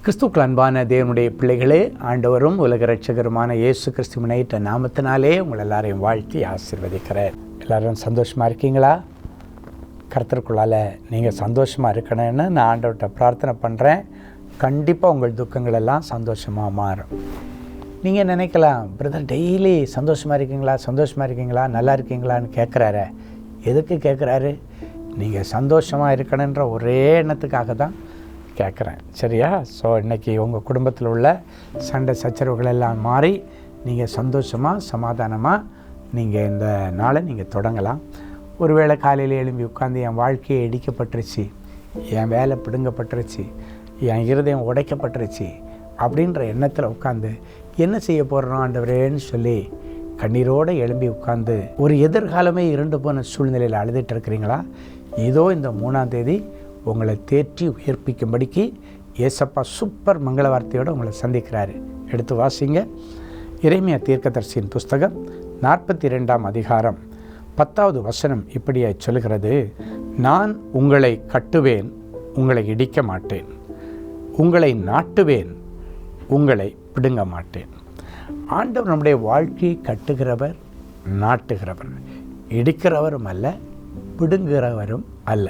கிறிஸ்துவுக்கு அன்பான தேவனுடைய பிள்ளைகளே, ஆண்டவரும் உலக இரட்சகருமான இயேசு கிறிஸ்துவின் நாமத்தினாலே உங்கள் எல்லாரையும் வாழ்த்தி ஆசீர்வதிக்கிறேன். எல்லோரும் சந்தோஷமாக இருக்கீங்களா? கர்த்தருக்குள்ளால் நீங்கள் சந்தோஷமாக இருக்கணும்னு நான் ஆண்டவர்கிட்ட பிரார்த்தனை பண்ணுறேன். கண்டிப்பாக உங்கள் துக்கங்கள் எல்லாம் சந்தோஷமாக மாறும். நீங்கள் நினைக்கலாம், பிரதர் டெய்லி சந்தோஷமாக இருக்கீங்களா, நல்லா இருக்கீங்களான்னு கேட்குறாரு. எதுக்கு கேட்குறாரு? நீங்கள் சந்தோஷமாக இருக்கணுன்ற ஒரே எண்ணத்துக்காக தான் கேட்குறேன். சரியா? ஸோ இன்றைக்கி உங்கள் குடும்பத்தில் உள்ள சண்டை சச்சரவுகள் எல்லாம் மாறி நீங்கள் சந்தோஷமாக சமாதானமாக நீங்கள் இந்த நாளை நீங்கள் தொடங்கலாம். ஒருவேளை காலையில் எழும்பி உட்காந்து என் வாழ்க்கையை இடிக்கப்பட்டுருச்சு, என் வேலை பிடுங்கப்பட்டுருச்சு, என் இருதயம் உடைக்கப்பட்டுருச்சு அப்படின்ற எண்ணத்தில் உட்காந்து என்ன செய்ய போகிறோம் ஆண்டவரேன்னு சொல்லி கண்ணீரோடு எழும்பி உட்காந்து ஒரு எதிர்காலமே இருண்டு போன சூழ்நிலையில் அழுதுட்டு இருக்கிறீங்களா? இதோ இந்த 3ஆம் தேதி உங்களை தேற்றி உயிர்ப்பிக்கும்படிக்கு ஏசப்பா சூப்பர் மங்கள வார்த்தையோடு உங்களை சந்திக்கிறாரு. எடுத்து வாசிங்க. எரேமியா தீர்க்கதரிசியின் புஸ்தகம் 42ஆம் அதிகாரம் 10வது வசனம் இப்படியாய் சொல்கிறது: நான் உங்களை கட்டுவேன், உங்களை இடிக்க மாட்டேன், உங்களை நாட்டுவேன், உங்களை பிடுங்க மாட்டேன். ஆண்டவர் நம்முடைய வாழ்க்கையை கட்டுகிறவர், நாட்டுகிறவர், இடிக்கிறவரும் அல்ல, பிடுங்குகிறவரும் அல்ல.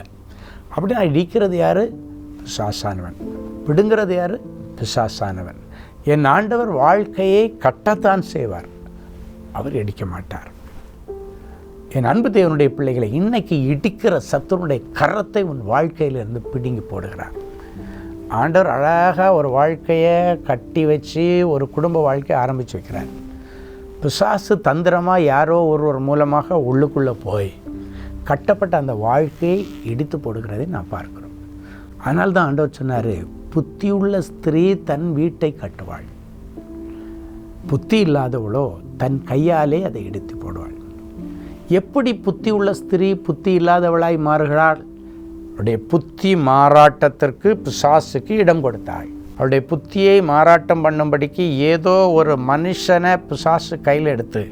அப்படின்னா இடிக்கிறது யார்? பிசாசானவன். பிடுங்கிறது யார்? பிசாசானவன். என் ஆண்டவர் வாழ்க்கையை கட்டத்தான் செய்வார், அவர் இடிக்க மாட்டார். என் அன்பு தேவனுடைய பிள்ளைகளை, இன்னைக்கு இடிக்கிற சத்துருடைய கரத்தை உன் வாழ்க்கையிலிருந்து பிடுங்கி போடுகிறார். ஆண்டவர் அழகாக ஒரு வாழ்க்கையை கட்டி வச்சு ஒரு குடும்ப வாழ்க்கையை ஆரம்பித்து வைக்கிறார். பிசாசு தந்திரமாக யாரோ ஒருவர் மூலமாக உள்ளுக்குள்ளே போய் கட்டப்பட்ட அந்த வாழ்க்கையை இடித்து போடுகிறதை நான் பார்க்கிறோம். ஆனால் தான் ஆண்டவர் சொன்னார், புத்தியுள்ள ஸ்திரீ தன் வீட்டை கட்டுவாள், புத்தி இல்லாதவளோ தன் கையாலே அதை இடித்து போடுவாள். எப்படி புத்தி உள்ள ஸ்திரீ புத்தி இல்லாதவளாய் மாறுகிறாள்? அவருடைய புத்தி மாறாட்டத்திற்கு பிசாசுக்கு இடம் கொடுத்தாள். அவருடைய புத்தியை மாறாட்டம் பண்ணும்படிக்கு ஏதோ ஒரு மனுஷனை பிசாசு கையில் எடுத்து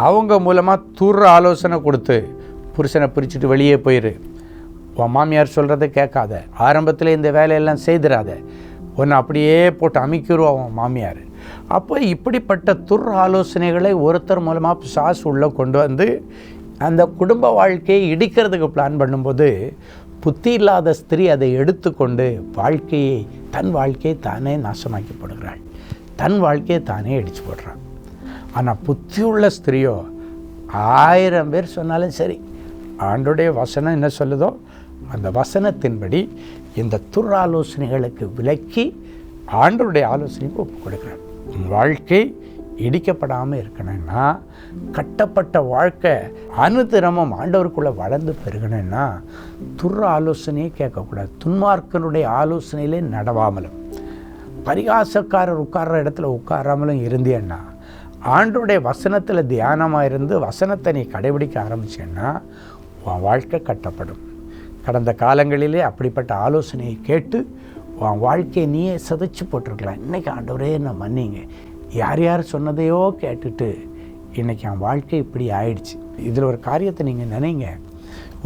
அவங்க மூலமாக தூர ஆலோசனை கொடுத்து, புருஷனை பிரிச்சுட்டு வெளியே போயிரு, உன் மாமியார் சொல்கிறத கேட்காத, ஆரம்பத்தில் இந்த வேலையெல்லாம் செய்திடாத, ஒன்று அப்படியே போட்டு அமைக்கிடுவா உன் மாமியார். அப்போ இப்படிப்பட்ட துர் ஆலோசனைகளை ஒருத்தர் மூலமாக பிசாசு உள்ளே கொண்டு வந்து அந்த குடும்ப வாழ்க்கையை இடிக்கிறதுக்கு பிளான் பண்ணும்போது புத்தி இல்லாத ஸ்திரீ அதை எடுத்துக்கொண்டு தன் வாழ்க்கையை தானே நாசமாக்கி போடுகிறாள், தன் வாழ்க்கையை தானே இடித்து போடுறாள். ஆனால் புத்தியுள்ள ஸ்திரீயோ 1000 பேர் சொன்னாலும் சரி, ஆண்டோடைய வசனம் என்ன சொல்லுதோ அந்த வசனத்தின்படி இந்த துர் ஆலோசனைகளுக்கு விலக்கி ஆண்டோடைய ஆலோசனைக்கு ஒப்புக் கொடுக்குறார். வாழ்க்கை இடிக்கப்படாமல் இருக்கணும்னா, கட்டப்பட்ட வாழ்க்கை அனுதினமும் ஆண்டவருக்குள்ளே வளர்ந்து பெருகணும்னா துர் ஆலோசனையே கேட்கக்கூடாது. துன்மார்க்கனுடைய ஆலோசனையிலே நடவாமலும், பரிகாசக்காரர் உட்கார்ற இடத்துல உட்காராமலும் இருந்தேன்னா, ஆண்டோடைய வசனத்தில் தியானமாக இருந்து வசனத்தை நீ கடைபிடிக்க ஆரம்பிச்சேன்னா உன் வாழ்க்கை கட்டப்படும். கடந்த காலங்களிலே அப்படிப்பட்ட ஆலோசனையை கேட்டு உன் வாழ்க்கையை நீயே சதைச்சு போட்டிருக்கலாம். இன்றைக்கி ஆண்டவரே என்ன மன்னிங்க, யார் சொன்னதையோ கேட்டுட்டு இன்றைக்கி என் வாழ்க்கை இப்படி ஆயிடுச்சு. இதில் ஒரு காரியத்தை நீங்கள் நினைங்க.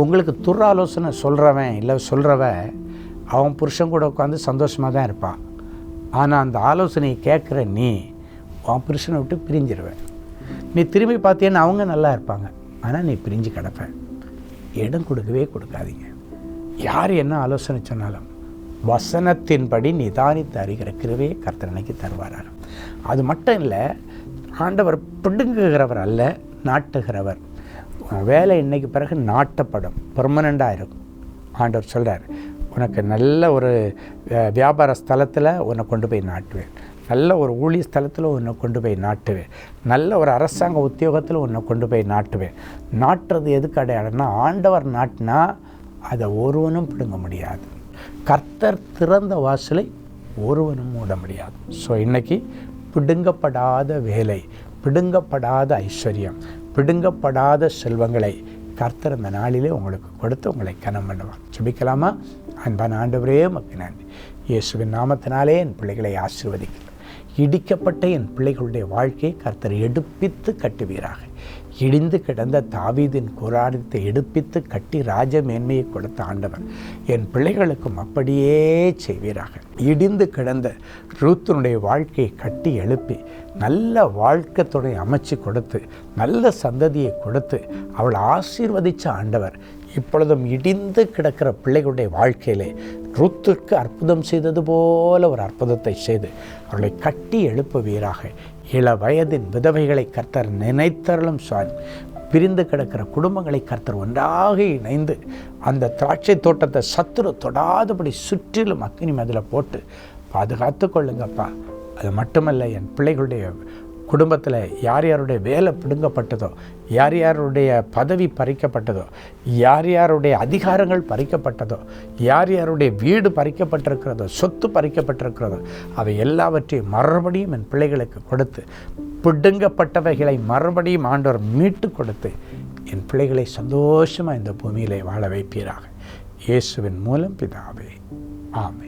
உங்களுக்கு துர் ஆலோசனை சொல்கிறவன் அவன் புருஷன் கூட உட்காந்து சந்தோஷமாக தான் இருப்பான். ஆனால் அந்த ஆலோசனையை கேட்குற நீ உன் புருஷனை விட்டு பிரிஞ்சிருவேன். நீ திரும்பி பார்த்தீங்கன்னா அவங்க நல்லா இருப்பாங்க, ஆனால் நீ பிரிஞ்சு கிடப்ப. இடம் கொடுக்கவே கொடுக்காதீங்க. யார் என்ன ஆலோசனை சொன்னாலும் வசனத்தின்படி நிதானித்து அறிகிற கிருபையை கர்த்தர் அன்னைக்கு தருவாரார். அது மட்டும் இல்லை, ஆண்டவர் பிடுங்குகிறவர் அல்ல, நாட்டுகிறவர். வேலை இன்னைக்கு பிறகு நாட்டப்படும், பெர்மனண்டாக இருக்கும். ஆண்டவர் சொல்கிறார், உனக்கு நல்ல ஒரு வியாபார ஸ்தலத்தில் உன்னை கொண்டு போய் நாட்டுவேன், நல்ல ஒரு ஊழிய ஸ்தலத்தில் உன்னை கொண்டு போய் நாட்டுவேன், நல்ல ஒரு அரசாங்க உத்தியோகத்தில் உன்னை கொண்டு போய் நாட்டுவேன். நாட்டுறது எதுக்கு அடையாளம்னா, ஆண்டவர் நாட்டினா அதை ஒருவனும் பிடுங்க முடியாது. கர்த்தர் திறந்த வாசலை ஒருவனும் மூட முடியாது. ஸோ இன்றைக்கி பிடுங்கப்படாத வேலை, பிடுங்கப்படாத ஐஸ்வர்யம், பிடுங்கப்படாத செல்வங்களை கர்த்தர் அந்த நாளிலே உங்களுக்கு கொடுத்து உங்களை கனம் பண்ணுவார். ஜெபிக்கலாமா? அன்பான ஆண்டவரே, உமக்கு நன்றி. இயேசுவின் நாமத்தினாலே என் பிள்ளைகளை ஆசீர்வதிக்கிறேன். இடிக்கப்பட்ட என் பிள்ளைகளுடைய வாழ்க்கையை கர்த்தர் எடுப்பித்து கட்டுவீராக. இடிந்து கிடந்த தாவீதின் கூடாரத்தை எடுப்பித்து கட்டி ராஜ மேன்மையை கொடுத்த ஆண்டவர் என் பிள்ளைகளுக்கும் அப்படியே செய்வீராக. இடிந்து கிடந்த ரூத்தினுடைய வாழ்க்கையை கட்டி எழுப்பி நல்ல வாழ்க்கை துணை அமைச்சு கொடுத்து நல்ல சந்ததியை கொடுத்து அவளை ஆசீர்வதித்த ஆண்டவர் இப்பொழுதும் இடிந்து கிடக்கிற பிள்ளைகளுடைய வாழ்க்கையிலே ரூத்திற்கு அற்புதம் செய்தது போல ஒரு அற்புதத்தை செய்து அவர்களை கட்டி எழுப்புவீராக. இள வயதின் விதவைகளை கர்த்தர் நினைத்தருளும் சுவாமி. பிரிந்து கிடக்கிற குடும்பங்களை கர்த்தர் ஒன்றாக இணைந்து அந்த திராட்சை தோட்டத்தை சத்துரு தொடாதபடி சுற்றிலும் அக்கினி அதில் போட்டு பாதுகாத்து கொள்ளுங்கப்பா. அது மட்டுமல்ல, என் பிள்ளைகளுடைய குடும்பத்தில் யார் யாருடைய வேலை பிடுங்கப்பட்டதோ, யார் யாருடைய பதவி பறிக்கப்பட்டதோ, யார் யாருடைய அதிகாரங்கள் பறிக்கப்பட்டதோ, யார் யாருடைய வீடு பறிக்கப்பட்டிருக்கிறதோ, சொத்து பறிக்கப்பட்டிருக்கிறதோ, அவை எல்லாவற்றையும் மறுபடியும் என் பிள்ளைகளுக்கு கொடுத்து பிடுங்கப்பட்டவைகளை மறுபடியும் ஆண்டவர் மீட்டு கொடுத்து என் பிள்ளைகளை சந்தோஷமாக இந்த பூமியிலே வாழ வைப்பீராக. இயேசுவின் மூலம் பிதாவே, ஆமென்.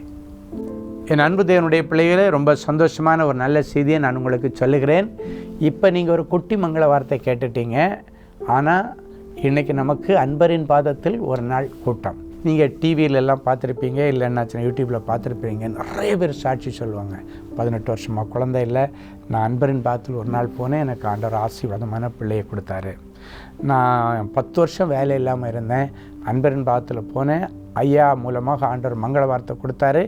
என் அன்பு தேவனுடைய பிள்ளைகளே, ரொம்ப சந்தோஷமான ஒரு நல்ல செய்தியை நான் உங்களுக்கு சொல்லுகிறேன். இப்போ நீங்கள் ஒரு குட்டி மங்கள வார்த்தை கேட்டுட்டீங்க. ஆனால் இன்றைக்கி நமக்கு அன்பரின் பாதத்தில் ஒரு நாள் கூட்டம். நீங்கள் டிவியிலெல்லாம் பார்த்துருப்பீங்க, இல்லைன்னாச்சுன்னா யூடியூப்பில் பார்த்துருப்பீங்க. நிறைய பேர் சாட்சி சொல்லுவாங்க, 18 வருஷமாக குழந்தை இல்லை, நான் அன்பரின் பாதத்தில் ஒரு நாள் போனேன், எனக்கு ஆண்டவர் ஆசீர்வாதமான பிள்ளையை கொடுத்தாரு. நான் 10 வருஷம் வேலை இல்லாமல் இருந்தேன், அன்பரின் பாதத்தில் போனேன், ஐயா மூலமாக ஆண்டவர் மங்கள வார்த்தை கொடுத்தாரு.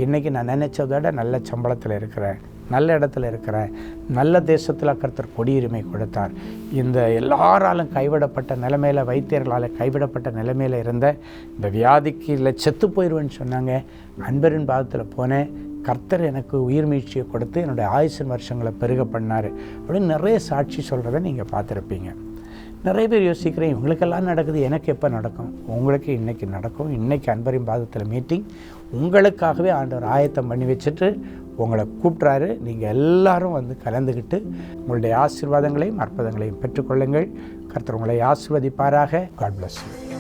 இன்றைக்கி நான் நினச்சதோட நல்ல சம்பளத்தில் இருக்கிறேன், நல்ல இடத்துல இருக்கிறேன், நல்ல தேசத்தில் கர்த்தர் குடியுரிமை கொடுத்தார். இந்த எல்லாராலும் கைவிடப்பட்ட நிலைமையில், வைத்தியர்களால் கைவிடப்பட்ட நிலைமையில் இருந்த இந்த வியாதிக்கு இல்லை செத்து போயிடுவேன்னு சொன்னாங்க. அன்பரின் பாதத்தில் போனேன், கர்த்தர் எனக்கு உயிர் மீழ்ச்சியை கொடுத்து என்னுடைய ஆயுசின் வருஷங்களை பெருக பண்ணார் அப்படின்னு நிறைய சாட்சி சொல்கிறத நீங்கள் பார்த்துருப்பீங்க. நிறைய பேர் யோசிக்கிறேன், இவங்களுக்கெல்லாம் நடக்குது, எனக்கு எப்போ நடக்கும்? உங்களுக்கு இன்றைக்கி நடக்கும். இன்றைக்கி அன்பரின் பாதத்தில் மீட்டிங் உங்களுக்காகவே ஆண்டவர் ஆயத்தம் பண்ணி வச்சுட்டு உங்களை கூப்பிட்றாரு. நீங்கள் எல்லாரும் வந்து கலந்துக்கிட்டு உங்களுடைய ஆசீர்வாதங்களையும் அற்புதங்களையும் பெற்றுக்கொள்ளுங்கள். கர்த்தர் உங்களை ஆசீர்வதிப்பாராக. God bless you.